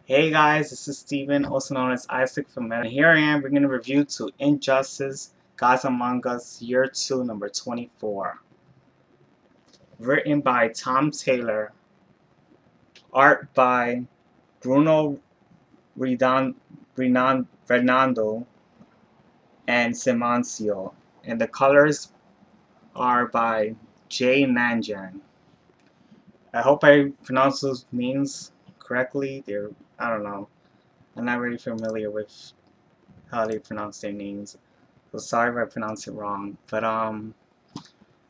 Hey guys, this is Steven, also known as Isaac from Meta. And here I am bringing a review to Injustice, Gods Among Us, Year 2, number 24. Written by Tom Taylor, art by Bruno Renando and Simancio, and the colors are by Jay Nanjan. I hope I pronounced those names correctly. I don't know. I'm not really familiar with how they pronounce their names. So sorry if I pronounce it wrong. But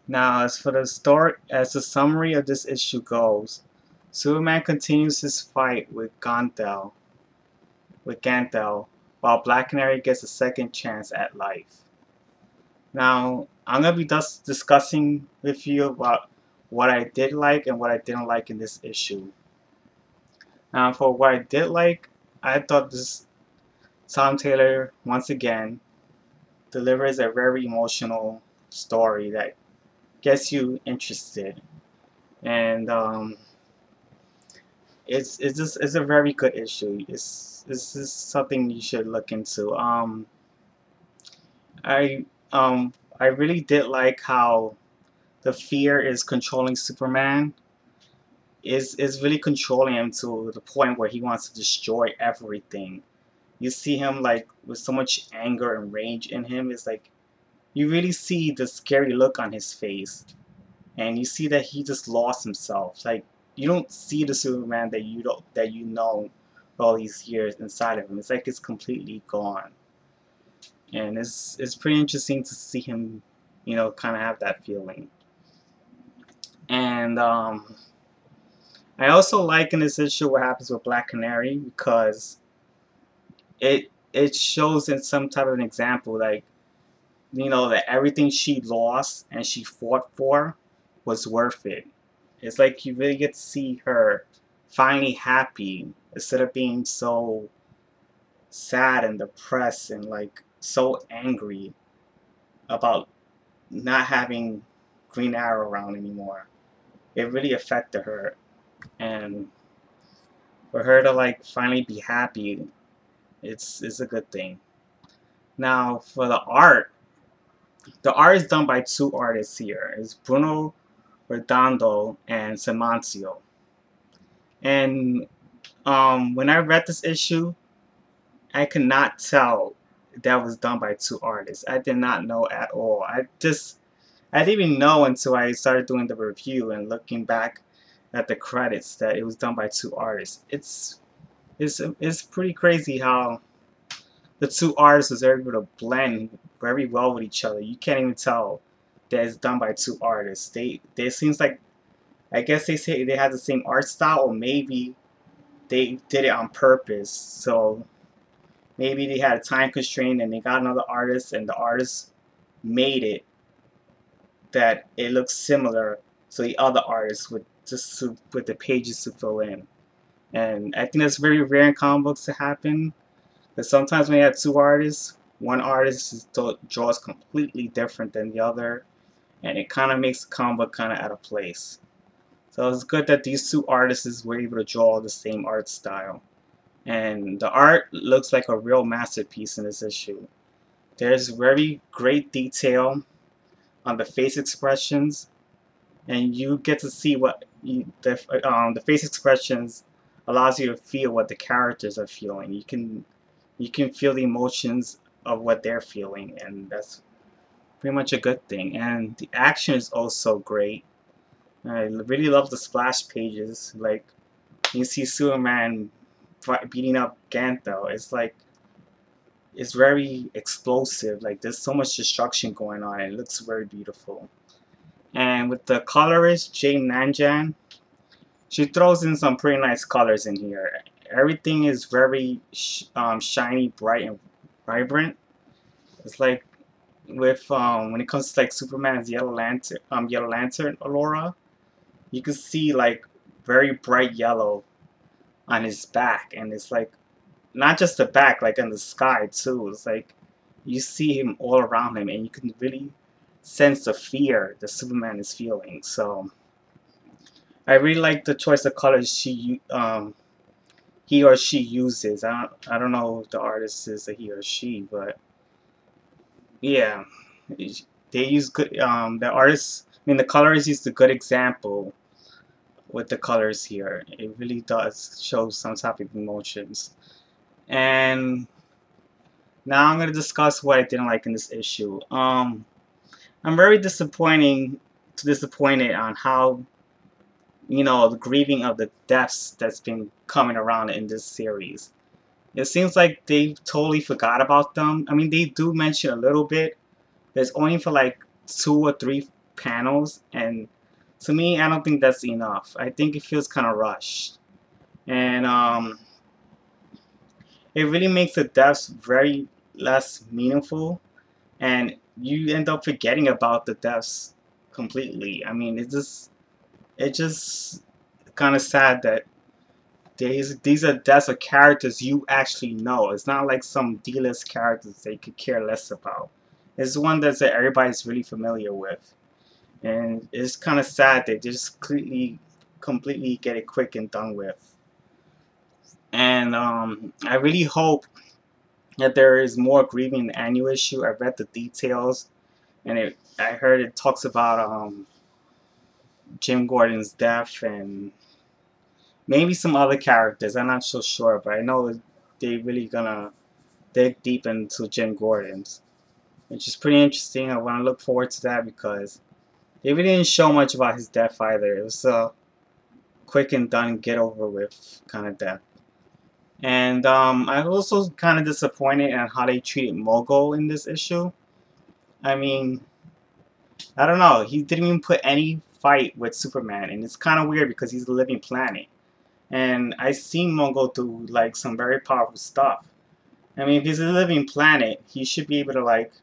now as for the story, as the summary of this issue goes, Superman continues his fight with Gantel, while Black Canary gets a second chance at life. Now I'm gonna be discussing with you about what I did like and what I didn't like in this issue. Now for what I did like, I thought this Tom Taylor once again delivers a very emotional story that gets you interested, and it's a very good issue. It's just something you should look into. I I really did like how the fear is controlling Superman. Is really controlling him to the point where he wants to destroy everything. You see him like with so much anger and rage in him. It's like you really see the scary look on his face, and you see that he just lost himself. Like you don't see the Superman that you know all these years inside of him. It's like it's completely gone, and it's pretty interesting to see him, kind of have that feeling. And I also like in this issue what happens with Black Canary because it shows in some type of an example, like, that everything she lost and she fought for was worth it. It's like you really get to see her finally happy instead of being so sad and depressed and like so angry about not having Green Arrow around anymore. It really affected her, and for her to like finally be happy, it's a good thing. Now for the art is done by two artists here. It's Bruno Redondo and Simancio. And when I read this issue, I could not tell that was done by two artists. I did not know at all. I didn't even know until I started doing the review and looking back at the credits that it was done by two artists. It's pretty crazy how the two artists was able to blend very well with each other. You can't even tell that it's done by two artists. They seems like, I guess they say they had the same art style, or maybe they did it on purpose. So maybe they had a time constraint and they got another artist, and the artist made it that it looks similar so the other artists would just with the pages to fill in. And I think that's very rare in comic books to happen. But sometimes when you have two artists, one artist draws completely different than the other, and it kind of makes the comic book kind of out of place. So it's good that these two artists were able to draw the same art style. And the art looks like a real masterpiece in this issue. There's very great detail on the face expressions, and you get to see the face expressions allows you to feel what the characters are feeling. You can feel the emotions of what they're feeling, and that's pretty much a good thing. And the action is also great. I really love the splash pages. Like you see Superman beating up Gantho. It's very explosive. Like there's so much destruction going on. And it looks very beautiful. And with the colorist Jane Nanjan, she throws in some pretty nice colors in here. Everything is very shiny, bright, and vibrant. It's like with when it comes to like Superman's Yellow Lantern Aurora, you can see like very bright yellow on his back, and it's like not just the back, like in the sky too. It's like you see him all around him, and you can really sense the fear that Superman is feeling. So I really like the choice of colors he or she uses. I don't know if the artist is a he or she, but yeah, they use good. The artist, I mean, the colorist used a good example with the colors here. It really does show some type of emotions. And now I'm gonna discuss what I didn't like in this issue. I'm very disappointed on how, the grieving of the deaths that's been coming around in this series. It seems like they totally forgot about them. I mean, they do mention a little bit. But it's only for like 2 or 3 panels, and to me, I don't think that's enough. I think it feels kind of rushed, and it really makes the deaths very less meaningful, and you end up forgetting about the deaths completely. I mean, it just kind of sad that these are deaths of characters you actually know. It's not like some D-list characters they could care less about. It's one that everybody's really familiar with, and it's kind of sad they just completely get it quick and done with. And I really hope that there is more grieving in the annual issue. I read the details, and I heard it talks about Jim Gordon's death and maybe some other characters. I'm not so sure, but I know they really gonna dig deep into Jim Gordon's, which is pretty interesting. I want to look forward to that because they really didn't show much about his death either. It was a quick and done, get over with kind of death. And I'm also kind of disappointed in how they treated Mogul in this issue. I mean, I don't know. He didn't even put any fight with Superman, and it's kind of weird because he's a living planet. And I've seen Mogul do like some very powerful stuff. I mean, if he's a living planet, he should be able to like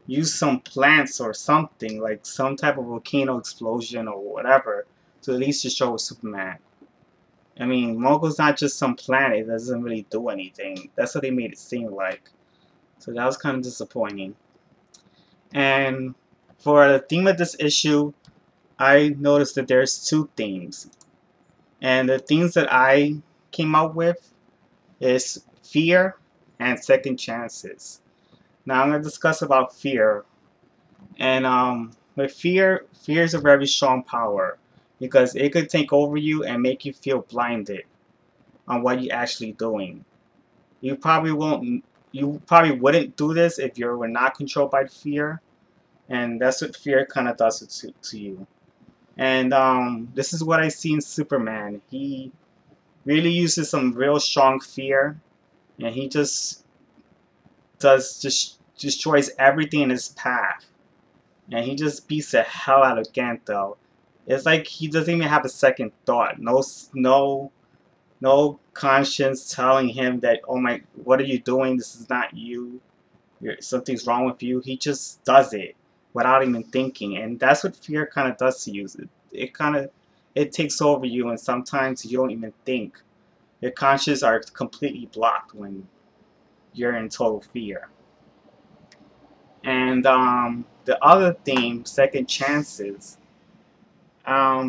use some plants or something, like some type of volcano explosion or whatever, to at least destroy Superman. I mean, Mogul's not just some planet that doesn't really do anything. That's what they made it seem like. So that was kind of disappointing. And for the theme of this issue, I noticed that there's 2 themes. And the themes that I came up with is fear and second chances. Now I'm going to discuss about fear. And with fear is a very strong power because it could take over you and make you feel blinded on what you're actually doing. You probably won't. You probably wouldn't do this if you were not controlled by fear, and that's what fear kind of does to you. And this is what I see in Superman. He really uses some real strong fear, and he just destroys everything in his path, and he just beats the hell out of Ganto. It's like he doesn't even have a second thought. No conscience telling him that, oh my, what are you doing? This is not you. Something's wrong with you. He just does it without even thinking, and that's what fear kind of does to you. It kind of it takes over you, and sometimes you don't even think. Your conscience are completely blocked when you're in total fear. And the other theme, second chances.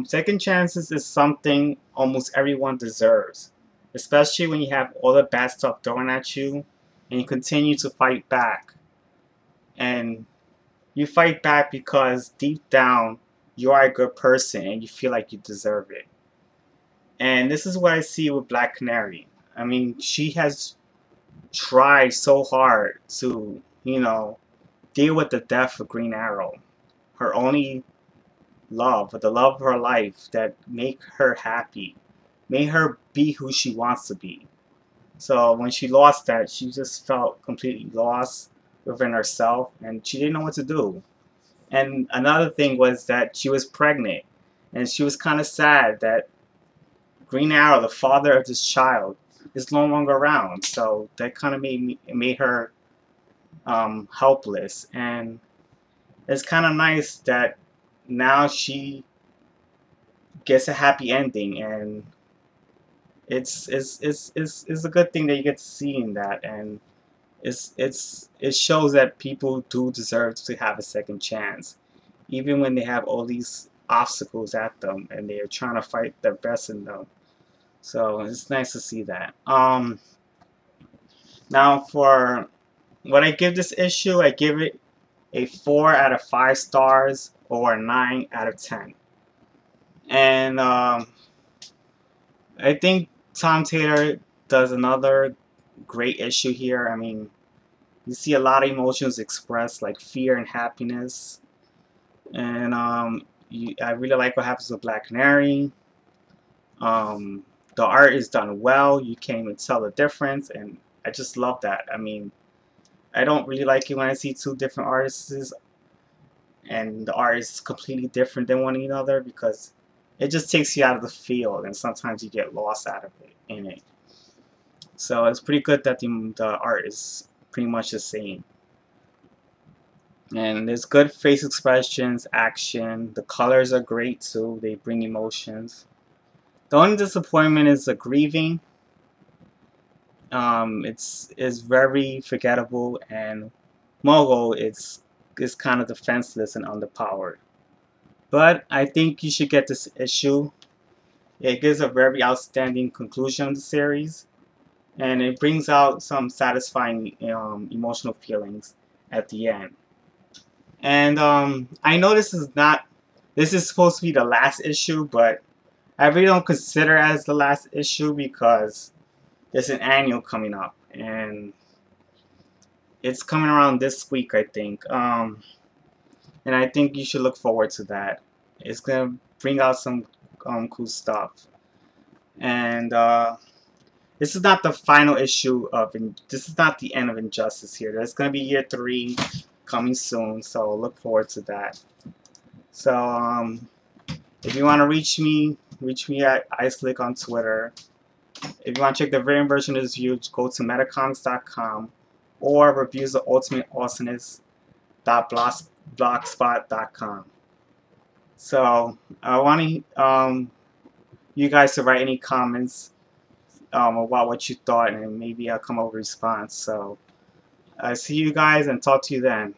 Second chances is something almost everyone deserves, especially when you have all the bad stuff thrown at you and you continue to fight back. And you fight back because deep down you are a good person and you feel like you deserve it. And this is what I see with Black Canary. I mean, she has tried so hard to, deal with the death of Green Arrow, her only love, the love of her life that make her happy, made her be who she wants to be. So when she lost that, she just felt completely lost within herself, and she didn't know what to do. And another thing was that she was pregnant, and she was kind of sad that Green Arrow, the father of this child, is no longer around. So that kind of made her helpless, and it's kind of nice that now she gets a happy ending, and it's a good thing that you get to see in that, and it shows that people do deserve to have a second chance, even when they have all these obstacles at them and they are trying to fight their best in them. So it's nice to see that. Now for what I give this issue, I give it a 4 out of 5 stars or a 9 out of 10. And I think Tom Taylor does another great issue here. I mean, you see a lot of emotions expressed, like fear and happiness. And I really like what happens with Black Canary. Um, the art is done well. You can't even tell the difference, and I just love that. I mean, I don't really like it when I see two different artists and the art is completely different than one another, because it just takes you out of the field, and sometimes you get lost out of it in it. So it's pretty good that the art is pretty much the same. And there's good face expressions, action. The colors are great too. They bring emotions. The only disappointment is the grieving. It's very forgettable, and Mogul is kind of defenseless and underpowered. But I think you should get this issue. It gives a very outstanding conclusion of the series, and it brings out some satisfying emotional feelings at the end. And I know this is supposed to be the last issue, but I really don't consider it as the last issue because there's an annual coming up, and it's coming around this week, I think. And I think you should look forward to that. It's gonna bring out some cool stuff. And this is not the final issue of. This is not the end of Injustice here. There's gonna be year 3 coming soon, so look forward to that. So if you want to reach me at iSlick on Twitter. If you want to check the written version of this review, go to metacomics.com or reviews of ultimate awesomeness.blogspot.com. So I want you guys to write any comments about what you thought, and maybe I'll come up with a response. So I see you guys and talk to you then.